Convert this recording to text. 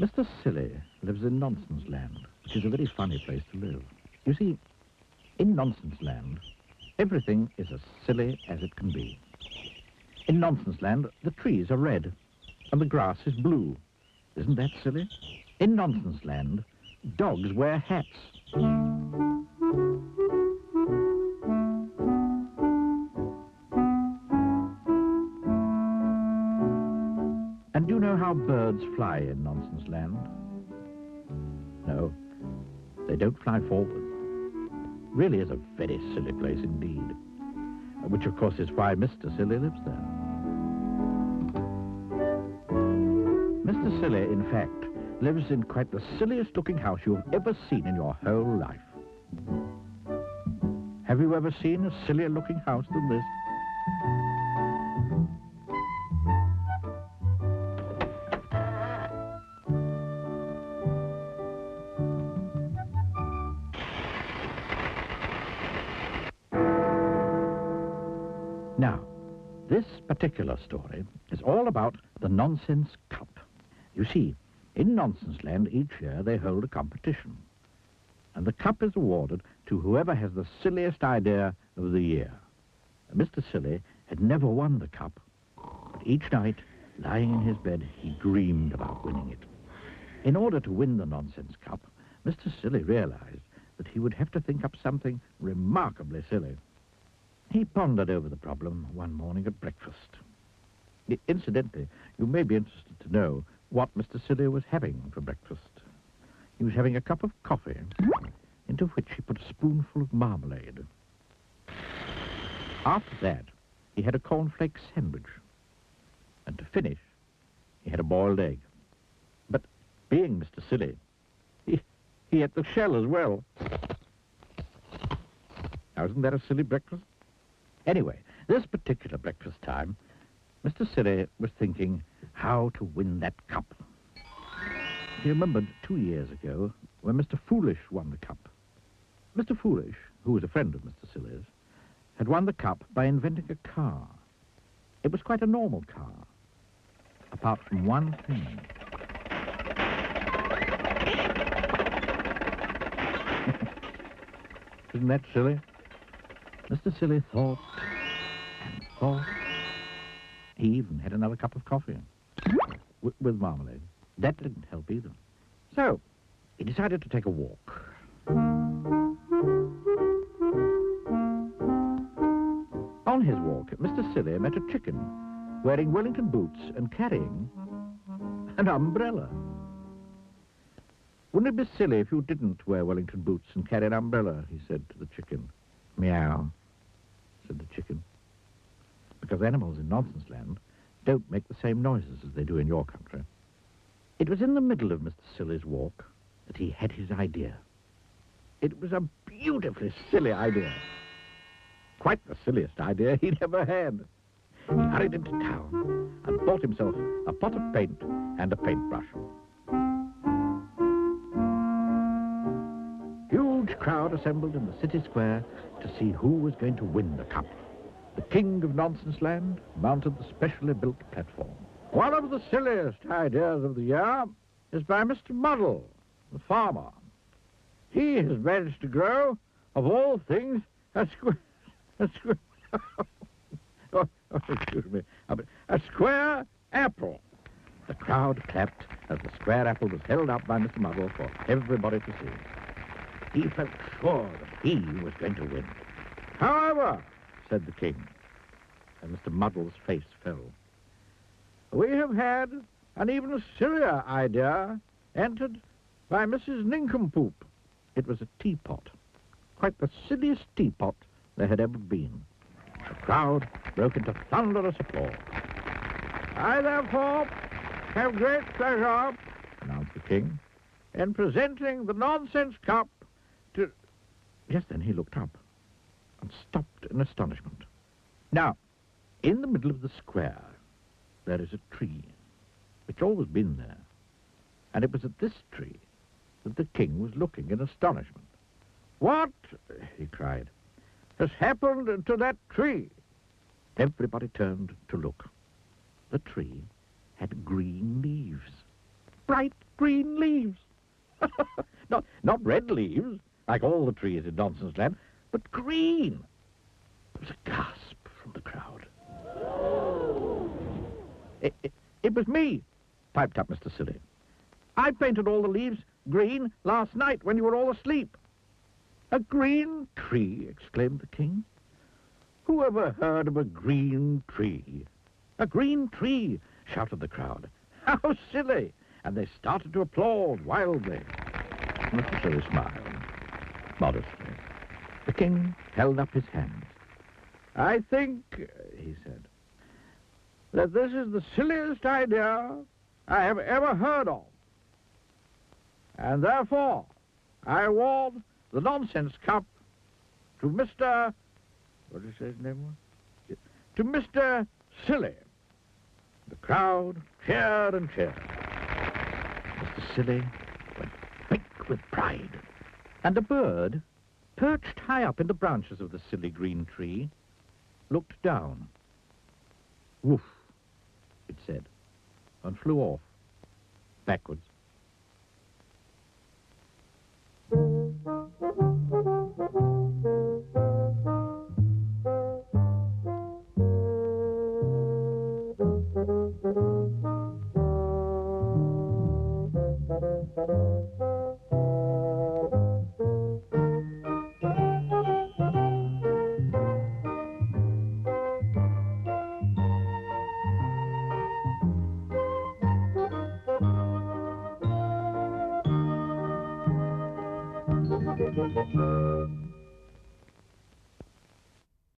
Mr. Silly lives in Nonsenseland, which is a very funny place to live. You see, in Nonsenseland, everything is as silly as it can be. In Nonsenseland, the trees are red and the grass is blue. Isn't that silly? In Nonsenseland, dogs wear hats. And do you know how birds fly in Nonsenseland? No, they don't fly forward. Really is a very silly place indeed. Which, of course, is why Mr. Silly lives there. Mr. Silly, in fact, lives in quite the silliest-looking house you've ever seen in your whole life. Have you ever seen a sillier-looking house than this? Now, this particular story is all about the Nonsense Cup. You see, in Nonsenseland each year they hold a competition, and the cup is awarded to whoever has the silliest idea of the year. Mr. Silly had never won the cup, but each night, lying in his bed, he dreamed about winning it. In order to win the Nonsense Cup, Mr. Silly realized that he would have to think up something remarkably silly. He pondered over the problem one morning at breakfast. Incidentally, you may be interested to know what Mr. Silly was having for breakfast. He was having a cup of coffee, into which he put a spoonful of marmalade. After that, he had a cornflake sandwich. And to finish, he had a boiled egg. But being Mr. Silly, he ate the shell as well. Now, isn't that a silly breakfast? Anyway, this particular breakfast time, Mr. Silly was thinking how to win that cup. He remembered 2 years ago when Mr. Foolish won the cup. Mr. Foolish, who was a friend of Mr. Silly's, had won the cup by inventing a car. It was quite a normal car, apart from one thing. Isn't that silly? Mr. Silly thought and thought. He even had another cup of coffee with marmalade. That didn't help either. So, he decided to take a walk. On his walk, Mr. Silly met a chicken wearing Wellington boots and carrying an umbrella. Wouldn't it be silly if you didn't wear Wellington boots and carry an umbrella, he said to the chicken. Meow, said the chicken. Because animals in Nonsenseland don't make the same noises as they do in your country. It was in the middle of Mr. Silly's walk that he had his idea. It was a beautifully silly idea. Quite the silliest idea he'd ever had. He hurried into town and bought himself a pot of paint and a paintbrush. Huge crowd assembled in the city square to see who was going to win the cup. The king of Nonsenseland mounted the specially built platform. One of the silliest ideas of the year is by Mr. Muddle, the farmer. He has managed to grow, of all things, a square apple. The crowd clapped as the square apple was held up by Mr. Muddle for everybody to see. He felt sure that he was going to win. However, said the king, and Mr. Muddle's face fell, we have had an even sillier idea entered by Mrs. Nincompoop. It was a teapot, quite the silliest teapot there had ever been. The crowd broke into thunderous applause. I, therefore, have great pleasure, announced the king, in presenting the Nonsense Cup to... Just then he looked up and stopped in astonishment. Now, in the middle of the square, there is a tree. It's always been there. And it was at this tree that the king was looking in astonishment. What, he cried, has happened to that tree? Everybody turned to look. The tree had green leaves. bright green leaves. Not red leaves, like all the trees in Nonsenseland, but green. There was a gasp from the crowd. It was me, piped up Mr. Silly. I painted all the leaves green last night when you were all asleep. A green tree, exclaimed the king. Who ever heard of a green tree? A green tree, shouted the crowd. How silly! And they started to applaud wildly. Mr. Silly smiled, modestly. The king held up his hands. I think, he said, that this is the silliest idea I have ever heard of. And therefore, I award the Nonsense Cup to Mr. What did he say his name was? To Mr. Silly. The crowd cheered and cheered. Mr. Silly went big with pride. And a bird, perched high up in the branches of the silly green tree, looked down. Woof, it said, and flew off, backwards.